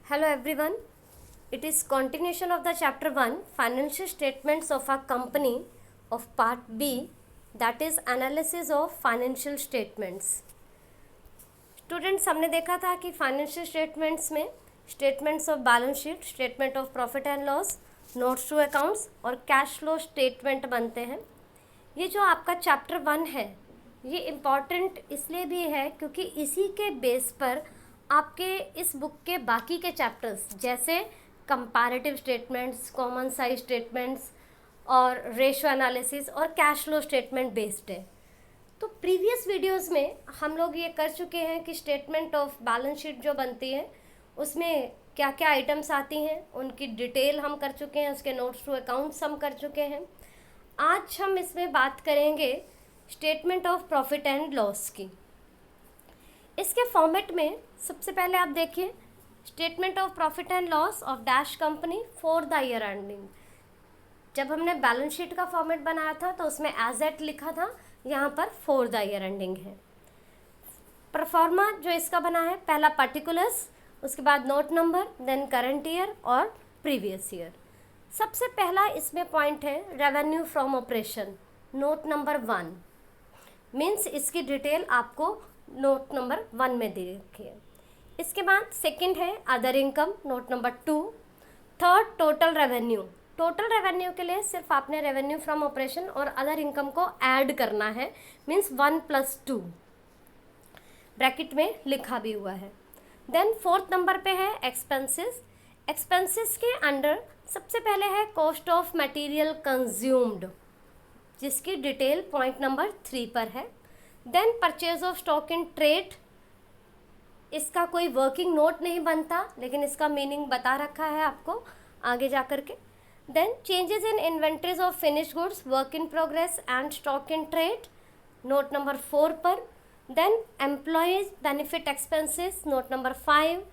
Hello everyone. It is continuation of the chapter 1 financial statements of a company of part B, that is analysis of financial statements. Students, हमने देखा था कि financial statements में statements of balance sheet, statement of profit and loss, notes to accounts और cash flow statement बनते हैं. ये जो आपका चैप्टर 1 है ये इम्पॉर्टेंट इसलिए भी है क्योंकि इसी के बेस पर आपके इस बुक के बाकी के चैप्टर्स जैसे comparative statements, common size statements और रेशियो एनालिसिस और कैश फ्लो स्टेटमेंट बेस्ड है. तो प्रीवियस वीडियोस में हम लोग ये कर चुके हैं कि स्टेटमेंट ऑफ बैलेंस शीट जो बनती है उसमें क्या क्या आइटम्स आती हैं उनकी डिटेल हम कर चुके हैं, उसके नोट्स टू अकाउंट्स हम कर चुके हैं. आज हम इसमें बात करेंगे statement of profit and loss की. इसके फॉर्मेट में सबसे पहले आप देखिए statement of profit and loss of dash company for the year ending. जब हमने बैलेंस शीट का फॉर्मेट बनाया था तो उसमें एज एट लिखा था, यहाँ पर फॉर द ईयर एंडिंग है. परफॉर्मा जो इसका बना है, पहला पर्टिकुलर्स, उसके बाद note number, then current year और प्रीवियस ईयर. सबसे पहला इसमें पॉइंट है revenue from operation, note number 1. Means इसकी डिटेल आपको नोट नंबर 1 में दे रखी है. इसके बाद सेकंड है other income, note number 2. Third total revenue. Total revenue के लिए सिर्फ आपने रेवेन्यू फ्रॉम ऑपरेशन और अदर इनकम को ऐड करना है, मीन्स 1 + 2 ब्रैकेट में लिखा भी हुआ है. देन फोर्थ नंबर पे है एक्सपेंसेस. एक्सपेंसेस के अंडर सबसे पहले है कॉस्ट ऑफ मटेरियल कंज्यूम्ड, जिसकी डिटेल पॉइंट नंबर 3 पर है. Then purchase of stock in trade. इसका कोई वर्किंग नोट नहीं बनता लेकिन इसका मीनिंग बता रखा है आपको आगे जा कर के. Then changes in inventories of finished goods, work in progress and stock in trade, note number 4 पर. Then employees benefit expenses, note number 5.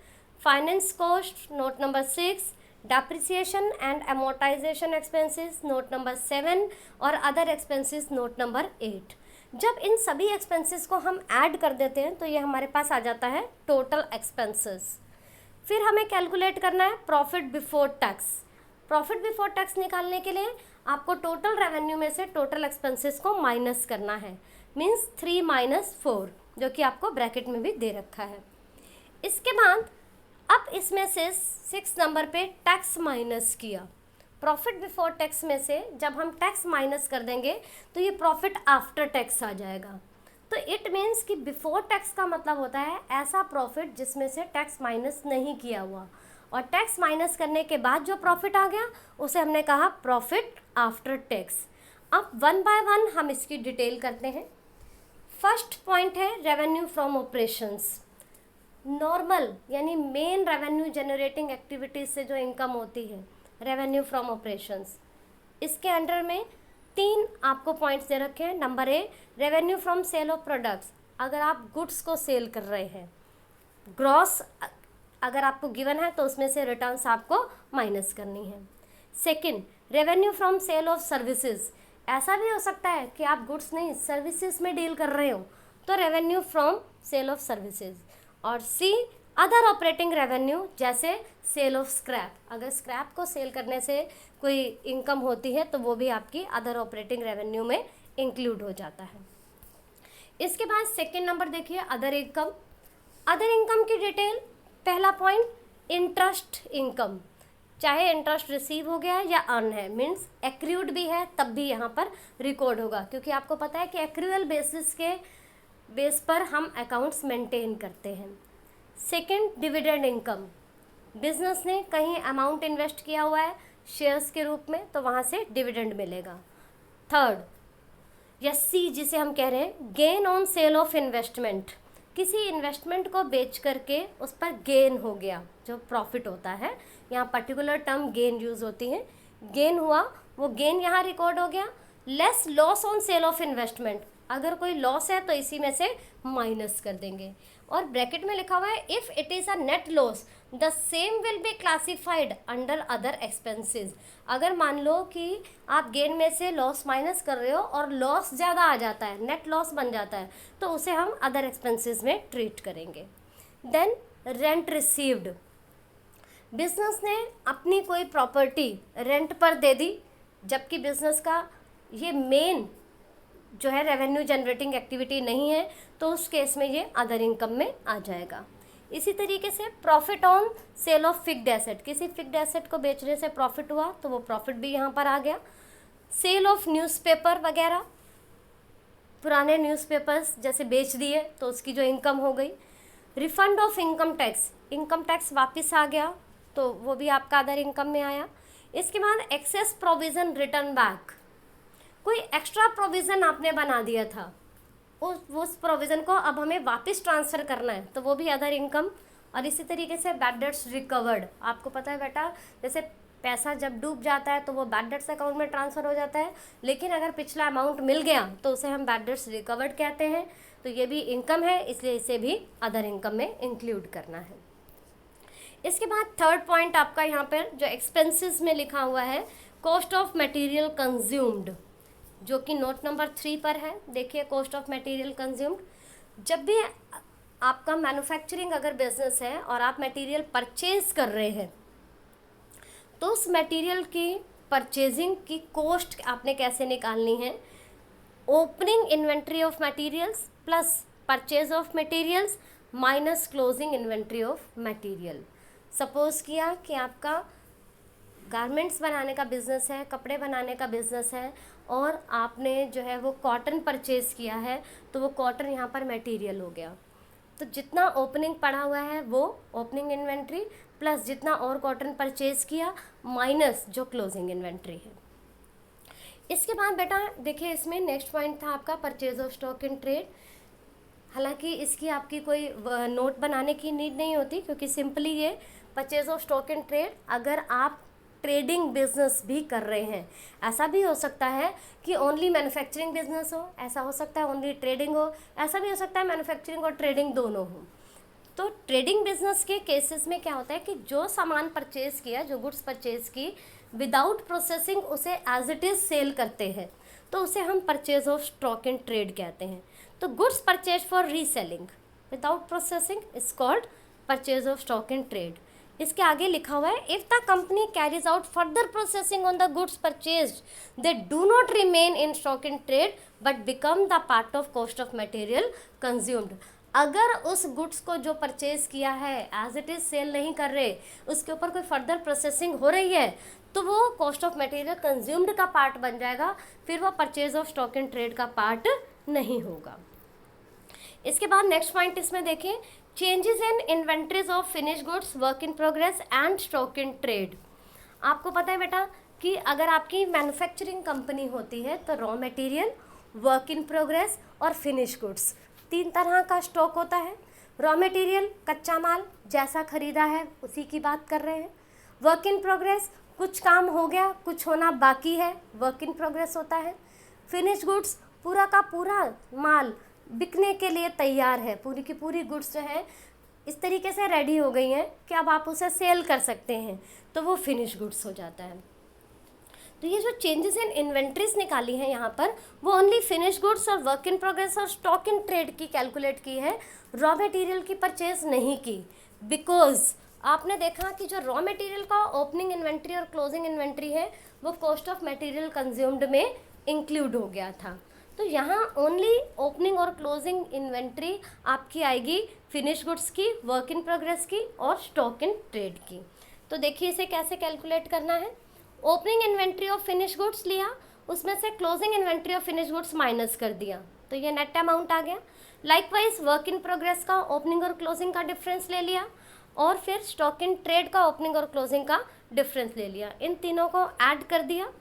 Finance cost, note number 6. Depreciation and amortisation expenses, note number 7 और other expenses, note number 8. जब इन सभी expenses को हम add कर देते हैं तो ये हमारे पास आ जाता है टोटल एक्सपेंसेस. फिर हमें कैलकुलेट करना है profit before tax. Profit before tax निकालने के लिए आपको टोटल रेवेन्यू में से टोटल एक्सपेंसेस को माइनस करना है, मीन्स 3 - 4, जो कि आपको ब्रैकेट में भी दे रखा है. इसके बाद अब इसमें से 6 नंबर पे टैक्स माइनस किया. प्रॉफिट बिफोर टैक्स में से जब हम टैक्स माइनस कर देंगे तो ये प्रॉफिट आफ्टर टैक्स आ जाएगा. तो इट मीन्स कि बिफोर टैक्स का मतलब होता है ऐसा प्रॉफिट जिसमें से टैक्स माइनस नहीं किया हुआ, और टैक्स माइनस करने के बाद जो प्रॉफिट आ गया उसे हमने कहा प्रॉफिट आफ्टर टैक्स. अब 1 बाय 1 हम इसकी डिटेल करते हैं. फर्स्ट पॉइंट है रेवेन्यू फ्रॉम ऑपरेशंस. नॉर्मल यानी मेन रेवेन्यू जनरेटिंग एक्टिविटीज से जो इनकम होती है, रेवेन्यू फ्रॉम ऑपरेशंस, इसके अंडर में 3 आपको पॉइंट्स दे रखे हैं. Number A revenue from sale of products. अगर आप गुड्स को सेल कर रहे हैं, ग्रॉस अगर आपको गिवन है तो उसमें से रिटर्न्स आपको माइनस करनी है. Second revenue from sale of services. ऐसा भी हो सकता है कि आप गुड्स नहीं सर्विसेज में डील कर रहे हो, तो revenue from sale of services. और सी अदर ऑपरेटिंग रेवेन्यू, जैसे सेल ऑफ स्क्रैप. अगर स्क्रैप को सेल करने से कोई इनकम होती है तो वो भी आपकी अदर ऑपरेटिंग रेवेन्यू में इंक्लूड हो जाता है. इसके बाद सेकंड नंबर देखिए अदर इनकम. अदर इनकम की डिटेल, पहला पॉइंट इंटरेस्ट इनकम. चाहे इंटरेस्ट रिसीव हो गया या अर्न है, मीन्स एक्रूड भी है तब भी यहाँ पर रिकॉर्ड होगा, क्योंकि आपको पता है कि एक्रूअल बेसिस के बेस पर हम अकाउंट्स मेंटेन करते हैं. Second dividend income. बिजनेस ने कहीं अमाउंट इन्वेस्ट किया हुआ है शेयर्स के रूप में तो वहाँ से डिविडेंड मिलेगा. थर्ड या सी जिसे हम कह रहे हैं gain on sale of investment. किसी इन्वेस्टमेंट को बेच करके उस पर गेन हो गया, जो प्रॉफिट होता है, यहाँ पर्टिकुलर टर्म गेन यूज़ होती है. गेन हुआ, वो गेन यहाँ रिकॉर्ड हो गया. Less loss on sale of investment. अगर कोई लॉस है तो इसी में से माइनस कर देंगे. और ब्रैकेट में लिखा हुआ है if it is a net loss the same will be classified under other expenses. अगर मान लो कि आप गेन में से लॉस माइनस कर रहे हो और लॉस ज़्यादा आ जाता है, नेट लॉस बन जाता है, तो उसे हम अदर एक्सपेंसेस में ट्रीट करेंगे. Then rent received. बिजनेस ने अपनी कोई प्रॉपर्टी रेंट पर दे दी, जबकि बिजनेस का ये मेन जो है रेवेन्यू जनरेटिंग एक्टिविटी नहीं है, तो उस केस में ये अदर इनकम में आ जाएगा। इसी तरीके से profit on sale of fixed asset, किसी फिक्स्ड एसेट को बेचने से प्रॉफिट हुआ तो वो प्रॉफिट भी यहाँ पर आ गया। सेल ऑफ न्यूज़पेपर वगैरह, पुराने न्यूज़पेपर्स जैसे बेच दिए तो उसकी जो इनकम हो गई। Refund of income tax, income tax वापस आ गया तो वो भी आपका अदर इनकम में आया। इसके बाद एक्सेस प्रोविज़न रिटर्न बैक, कोई एक्स्ट्रा प्रोविज़न आपने बना दिया था, उस प्रोविज़न को अब हमें वापस ट्रांसफ़र करना है, तो वो भी अदर इनकम। और इसी तरीके से बैड डेट्स रिकवर्ड, आपको पता है बेटा, जैसे पैसा जब डूब जाता है तो वो बैड डेट्स अकाउंट में ट्रांसफ़र हो जाता है, लेकिन अगर पिछला अमाउंट मिल गया तो उसे हम बैड डेट्स रिकवर्ड कहते हैं। तो ये भी इनकम है, इसलिए इसे भी अदर इनकम में इंक्लूड करना है। इसके बाद थर्ड पॉइंट आपका यहाँ पर जो एक्सपेंसेस में लिखा हुआ है, कॉस्ट ऑफ मटेरियल कंज्यूम्ड, जो कि नोट नंबर 3 पर है। देखिए, कॉस्ट ऑफ मटेरियल कंज्यूम्ड, जब भी आपका मैन्युफैक्चरिंग अगर बिजनेस है और आप मटेरियल परचेज कर रहे हैं, तो उस मटेरियल की परचेजिंग की कॉस्ट आपने कैसे निकालनी है। Opening inventory of materials plus purchase of materials minus closing inventory of material. Suppose किया कि आपका गारमेंट्स बनाने का बिज़नेस है, कपड़े बनाने का बिज़नेस है, और आपने जो है वो कॉटन परचेज़ किया है, तो वो कॉटन यहाँ पर मटेरियल हो गया। तो जितना ओपनिंग पड़ा हुआ है वो ओपनिंग इन्वेंट्री प्लस जितना और कॉटन परचेज़ किया माइनस जो क्लोजिंग इन्वेंट्री है। इसके बाद बेटा देखिए, इसमें नेक्स्ट पॉइंट था आपका purchase of stock in trade. हालांकि इसकी आपकी कोई नोट बनाने की नीड नहीं होती, क्योंकि सिंपली ये purchase of stock in trade, अगर आप ट्रेडिंग बिजनेस भी कर रहे हैं, ऐसा भी हो सकता है कि ओनली मैन्युफैक्चरिंग बिजनेस हो, ऐसा हो सकता है ओनली ट्रेडिंग हो, ऐसा भी हो सकता है मैन्युफैक्चरिंग और ट्रेडिंग दोनों हो। तो ट्रेडिंग बिजनेस के केसेस में क्या होता है कि जो सामान परचेज किया, जो गुड्स परचेज की, विदाउट प्रोसेसिंग उसे एज इट इज़ सेल करते हैं, तो उसे हम purchase of stock in trade कहते हैं। तो goods purchase for reselling without processing is called purchase of stock in trade. इसके आगे लिखा हुआ है, if the company carries out further processing on the goods purchased they do not remain in stock in trade but become the part of cost of material consumed. अगर उस goods को जो purchase किया है एज इट इज़ सेल नहीं कर रहे, उसके ऊपर कोई फर्दर प्रोसेसिंग हो रही है, तो वो कॉस्ट ऑफ मटेरियल कंज्यूम्ड का पार्ट बन जाएगा, फिर वो purchase of stock in trade का पार्ट नहीं होगा। इसके बाद नेक्स्ट पॉइंट इसमें देखिए, changes in inventories of finish goods, work in progress and stock in trade. आपको पता है बेटा कि अगर आपकी मैन्युफैक्चरिंग कंपनी होती है तो raw material, work in progress और फिनिश गुड्स 3 तरह का स्टॉक होता है। रॉ मटेरियल कच्चा माल जैसा खरीदा है उसी की बात कर रहे हैं। वर्क इन प्रोग्रेस कुछ काम हो गया, कुछ होना बाकी है, वर्क इन प्रोग्रेस होता है। फिनिश गुड्स पूरा का पूरा माल बिकने के लिए तैयार है, पूरी की पूरी गुड्स जो है इस तरीके से रेडी हो गई हैं कि अब आप उसे सेल कर सकते हैं, तो वो फिनिश गुड्स हो जाता है। तो ये जो चेंजेस इन इन्वेंट्रीज निकाली है यहाँ पर, वो ओनली फिनिश गुड्स और वर्क इन प्रोग्रेस और स्टॉक इन ट्रेड की कैलकुलेट की है, रॉ मटेरियल की परचेज नहीं की। बिकॉज आपने देखा कि जो रॉ मटेरियल का ओपनिंग इन्वेंट्री और क्लोजिंग इन्वेंट्री है वो कॉस्ट ऑफ मटेरियल कंज्यूम्ड में इंक्लूड हो गया था। तो यहाँ ओनली ओपनिंग और क्लोजिंग इन्वेंट्री आपकी आएगी फिनिश गुड्स की, वर्क इन प्रोग्रेस की और स्टॉक इन ट्रेड की। तो देखिए इसे कैसे कैलकुलेट करना है। Opening inventory of finish goods लिया, उसमें से closing inventory of finish goods minus कर दिया, तो ये नेट अमाउंट आ गया। लाइकवाइज वर्क इन प्रोग्रेस का ओपनिंग और क्लोजिंग का डिफरेंस ले लिया, और फिर स्टॉक इन ट्रेड का ओपनिंग और क्लोजिंग का डिफरेंस ले लिया, इन तीनों को ऐड कर दिया।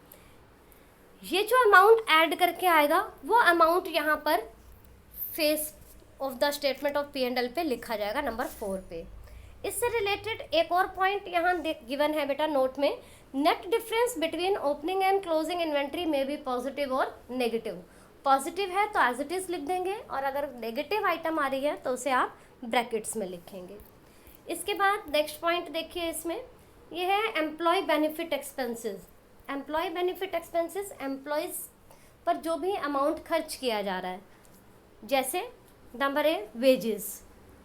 ये जो अमाउंट ऐड करके आएगा वो अमाउंट यहाँ पर face of the statement of P&L पे लिखा जाएगा नंबर 4 पे। इससे रिलेटेड एक और पॉइंट यहाँ गिवन है बेटा नोट में, net difference between opening and closing inventory में भी पॉजिटिव और नेगेटिव। पॉजिटिव है तो एज इट इज़ लिख देंगे, और अगर नेगेटिव आइटम आ रही है तो उसे आप ब्रैकेट्स में लिखेंगे। इसके बाद नेक्स्ट पॉइंट देखिए, इसमें ये है employee benefit expenses. Employee benefit expenses employees पर जो भी अमाउंट खर्च किया जा रहा है, जैसे number 1 wages,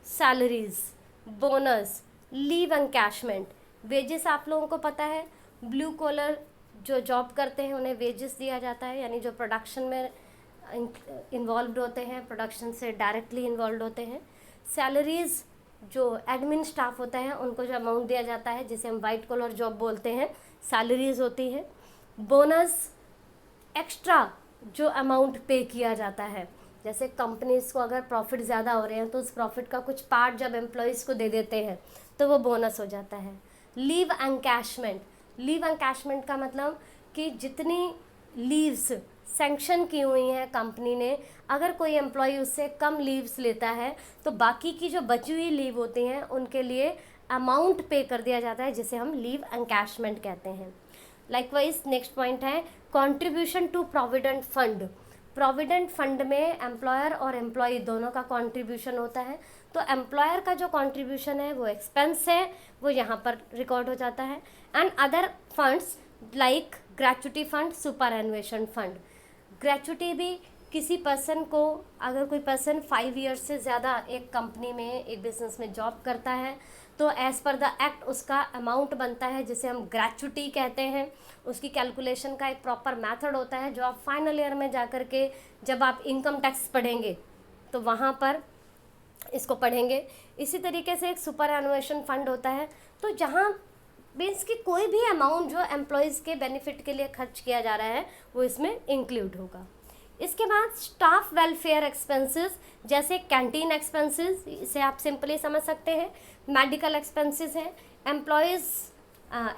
salaries, bonus, leave encashment, wages आप लोगों को पता है, ब्लू कॉलर जो जॉब करते हैं उन्हें वेजेस दिया जाता है, यानी जो प्रोडक्शन में इन्वॉल्व होते हैं, प्रोडक्शन से डायरेक्टली इन्वॉल्व होते हैं। सैलरीज जो एडमिन स्टाफ होता है उनको जो अमाउंट दिया जाता है, जिसे हम वाइट कॉलर जॉब बोलते हैं, सैलरीज होती है। बोनस एक्स्ट्रा जो अमाउंट पे किया जाता है, जैसे कंपनीज को अगर प्रॉफिट ज़्यादा हो रहे हैं तो उस प्रॉफिट का कुछ पार्ट जब एम्प्लॉयज़ को दे देते हैं तो वो बोनस हो जाता है। लीव एनकैशमेंट, लीव एनकैशमेंट का मतलब कि जितनी लीव्स सैंक्शन की हुई हैं कंपनी ने, अगर कोई एम्प्लॉय उससे कम लीव्स लेता है तो बाकी की जो बची हुई लीव होती हैं उनके लिए अमाउंट पे कर दिया जाता है, जिसे हम लीव एनकैशमेंट कहते हैं। लाइकवाइज नेक्स्ट पॉइंट है contribution to provident fund. Provident fund में एम्प्लॉयर और एम्प्लॉय दोनों का कंट्रीब्यूशन होता है, तो एम्प्लॉयर का जो कंट्रीब्यूशन है वो एक्सपेंस है, वो यहाँ पर रिकॉर्ड हो जाता है। And other funds like gratuity fund, superannuation fund. Gratuity भी किसी पर्सन को, अगर कोई पर्सन 5 ईयर्स से ज़्यादा एक कंपनी में, एक बिजनेस में जॉब करता है तो एज़ पर द एक्ट उसका अमाउंट बनता है जिसे हम ग्रेचुटी कहते हैं। उसकी कैलकुलेशन का एक प्रॉपर मेथड होता है जो आप फाइनल ईयर में जाकर के जब आप इनकम टैक्स पढ़ेंगे तो वहाँ पर इसको पढ़ेंगे। इसी तरीके से एक सुपरएनुएशन फंड होता है, तो जहाँ मीन्स कि कोई भी अमाउंट जो एम्प्लॉयज़ के बेनिफिट के लिए खर्च किया जा रहा है वो इसमें इंक्लूड होगा। इसके बाद स्टाफ वेलफेयर एक्सपेंसेस, जैसे कैंटीन एक्सपेंसेस, इसे आप सिंपली समझ सकते हैं। मेडिकल एक्सपेंसेस हैं, employees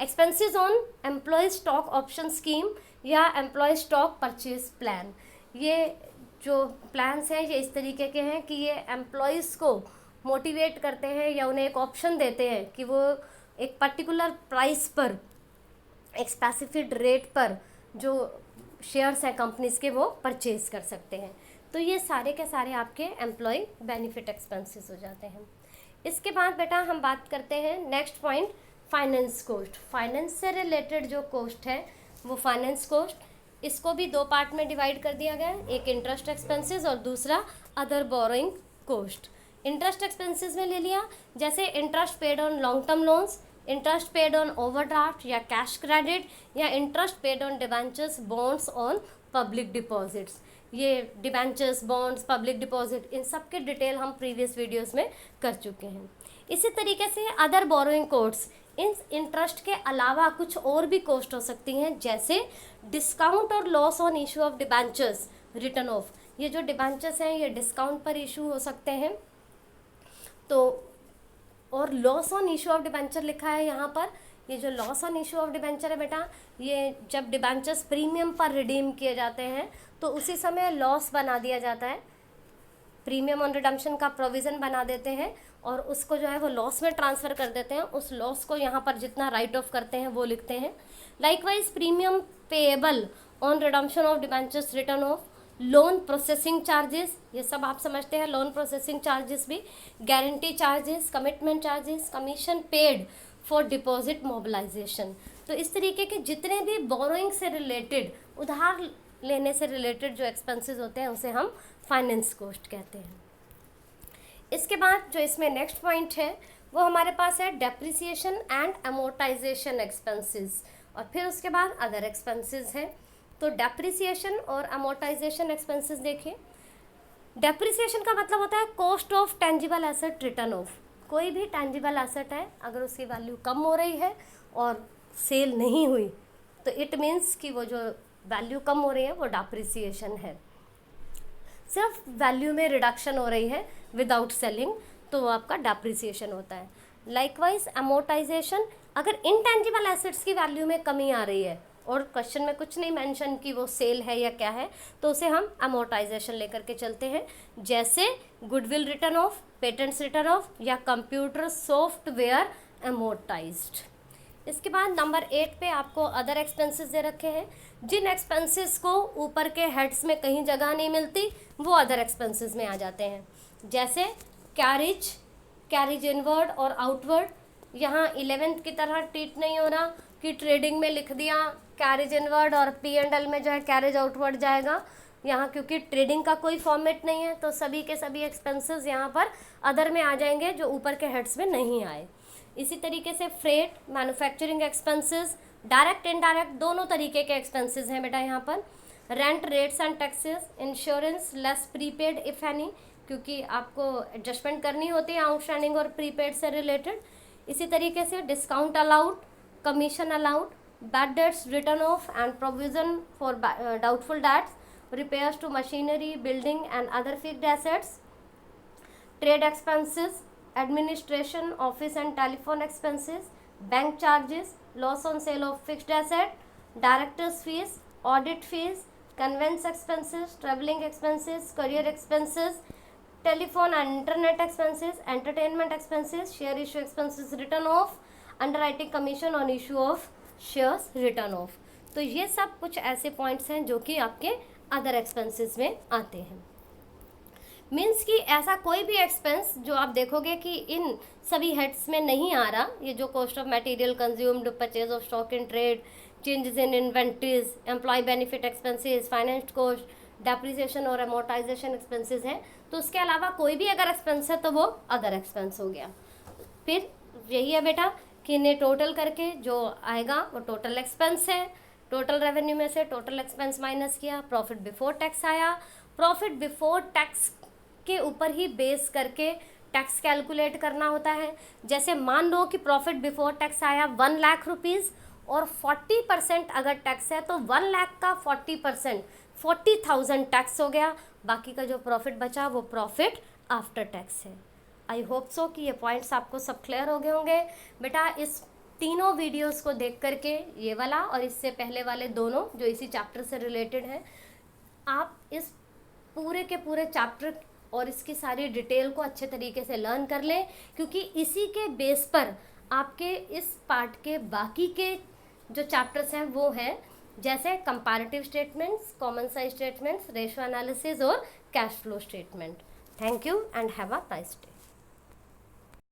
expenses on employee stock option scheme या एम्प्लॉय स्टॉक परचेज प्लान। ये जो प्लान्स हैं ये इस तरीके के हैं कि ये एम्प्लॉयज़ को मोटिवेट करते हैं या उन्हें एक ऑप्शन देते हैं कि वो एक पर्टिकुलर प्राइस पर, एक स्पेसिफिक रेट पर जो शेयर्स हैं कंपनीज के वो परचेज कर सकते हैं। तो ये सारे के सारे आपके एम्प्लॉय बेनिफिट एक्सपेंसेस हो जाते हैं। इसके बाद बेटा हम बात करते हैं next point, finance cost. Finance से रिलेटेड जो कॉस्ट है वो फाइनेंस कॉस्ट, इसको भी 2 पार्ट में डिवाइड कर दिया गया है, एक इंटरेस्ट एक्सपेंसेस और दूसरा other borrowing cost. Interest expenses में ले लिया, जैसे interest paid on long term loans, interest paid on overdraft या कैश क्रेडिट, या interest paid on debentures, bonds on public deposits. ये डिबेंचर्स, बॉन्ड्स, पब्लिक डिपॉजिट, इन सब के डिटेल हम प्रीवियस वीडियोस में कर चुके हैं। इसी तरीके से अदर बोरोइंग कॉस्ट्स, इन इंटरेस्ट के अलावा कुछ और भी कॉस्ट हो सकती हैं, जैसे डिस्काउंट और loss on issue of debentures return of. ये जो डिबेंचर्स हैं ये डिस्काउंट पर इशू हो सकते हैं, तो और loss on issue of debenture लिखा है यहाँ पर। ये जो loss on issue of debenture है बेटा, ये जब डिबेंचर्स प्रीमियम पर रिडीम किए जाते हैं तो उसी समय लॉस बना दिया जाता है, प्रीमियम ऑन रिडम्पशन का प्रोविज़न बना देते हैं और उसको जो है वो लॉस में ट्रांसफ़र कर देते हैं। उस लॉस को यहाँ पर जितना राइट ऑफ करते हैं वो लिखते हैं। Likewise premium payable on redemption of debentures return of, loan processing charges, ये सब आप समझते हैं, लोन प्रोसेसिंग चार्जेस भी, guarantee charges, commitment charges, commission paid for deposit mobilisation. तो इस तरीके के जितने भी बोरोइंग से रिलेटेड, उधार लेने से रिलेटेड जो एक्सपेंसेस होते हैं उसे हम फाइनेंस कॉस्ट कहते हैं। इसके बाद जो इसमें नेक्स्ट पॉइंट है वो हमारे पास है डेप्रिसिएशन एंड अमोर्टाइजेशन एक्सपेंसेस, और फिर उसके बाद अदर एक्सपेंसेस हैं। तो डेप्रिसिएशन और अमोर्टाइजेशन एक्सपेंसेस देखिए। डेप्रिसिएशन का मतलब होता है cost of tangible asset return of. कोई भी टेंजिबल एसेट है अगर उसकी वैल्यू कम हो रही है और सेल नहीं हुई तो इट मीन्स कि वो जो वैल्यू कम हो रही है वो डेप्रिसिएशन है। सिर्फ वैल्यू में रिडक्शन हो रही है विदाउट सेलिंग तो वो आपका डेप्रिसिएशन होता है। लाइकवाइज अमोर्टाइजेशन, अगर इनटेंजिबल एसेट्स की वैल्यू में कमी आ रही है और क्वेश्चन में कुछ नहीं मेंशन कि वो सेल है या क्या है तो उसे हम अमोर्टाइजेशन लेकर के चलते हैं, जैसे goodwill return of, patents return of या कंप्यूटर सॉफ्टवेयर अमोर्टाइज्ड। इसके बाद नंबर 8 पे आपको अदर एक्सपेंसेस दे रखे हैं। जिन एक्सपेंसेस को ऊपर के हेड्स में कहीं जगह नहीं मिलती वो अदर एक्सपेंसेस में आ जाते हैं, जैसे कैरिज इनवर्ड और आउटवर्ड। यहाँ 11th की तरह ट्रीट नहीं हो रहा कि ट्रेडिंग में लिख दिया कैरिज इनवर्ड और P&L में जो है कैरिज आउटवर्ड जाएगा। यहाँ क्योंकि ट्रेडिंग का कोई फॉर्मेट नहीं है तो सभी के सभी एक्सपेंसेस यहाँ पर अदर में आ जाएंगे जो ऊपर के हेड्स में नहीं आए। इसी तरीके से freight, manufacturing expenses, direct indirect दोनों तरीके के एक्सपेंसेस हैं बेटा यहाँ पर। Rent, rates and taxes, insurance, less prepaid if any, क्योंकि आपको एडजस्टमेंट करनी होती है आउटस्टैंडिंग और प्रीपेड से रिलेटेड। इसी तरीके से discount allowed, commission allowed, bad debts return of and provision for doubtful debts, repairs to machinery, building and other fixed assets, trade expenses, administration, office and telephone expenses, bank charges, loss on sale of fixed asset, directors fees, audit fees, conveyance expenses, traveling expenses, career expenses, telephone and internet expenses, entertainment expenses, share issue expenses, written off, underwriting commission on issue of shares, written off। तो ये सब कुछ ऐसे points हैं जो कि आपके other expenses में आते हैं। मीन्स कि ऐसा कोई भी एक्सपेंस जो आप देखोगे कि इन सभी हेड्स में नहीं आ रहा, ये जो cost of material consumed, purchase of stock in trade, changes in inventories, employee benefit expenses, finance cost, depreciation और अमोर्टाइजेशन एक्सपेंसेस हैं, तो उसके अलावा कोई भी अगर एक्सपेंस है तो वो अदर एक्सपेंस हो गया। फिर यही है बेटा कि इन्हें टोटल करके जो आएगा वो टोटल एक्सपेंस है। टोटल रेवेन्यू में से टोटल एक्सपेंस माइनस किया, प्रॉफिट बिफोर टैक्स आया। प्रॉफिट बिफोर टैक्स के ऊपर ही बेस करके टैक्स कैलकुलेट करना होता है। जैसे मान लो कि प्रॉफिट बिफोर टैक्स आया 1 लाख रुपीज़ और 40% अगर टैक्स है तो 1 लाख का 40% 40,000 टैक्स हो गया, बाकी का जो प्रॉफिट बचा वो प्रॉफिट आफ्टर टैक्स है। आई होप सो कि ये पॉइंट्स आपको सब क्लियर हो गए होंगे बेटा। इस तीनों वीडियोस को देख करके, ये वाला और इससे पहले वाले दोनों जो इसी चैप्टर से रिलेटेड हैं, आप इस पूरे के पूरे चैप्टर और इसकी सारी डिटेल को अच्छे तरीके से लर्न कर लें, क्योंकि इसी के बेस पर आपके इस पार्ट के बाकी के जो चैप्टर्स हैं वो हैं जैसे comparative statements, common size statements, ratio analysis और cash flow statement. Thank you and have a nice day.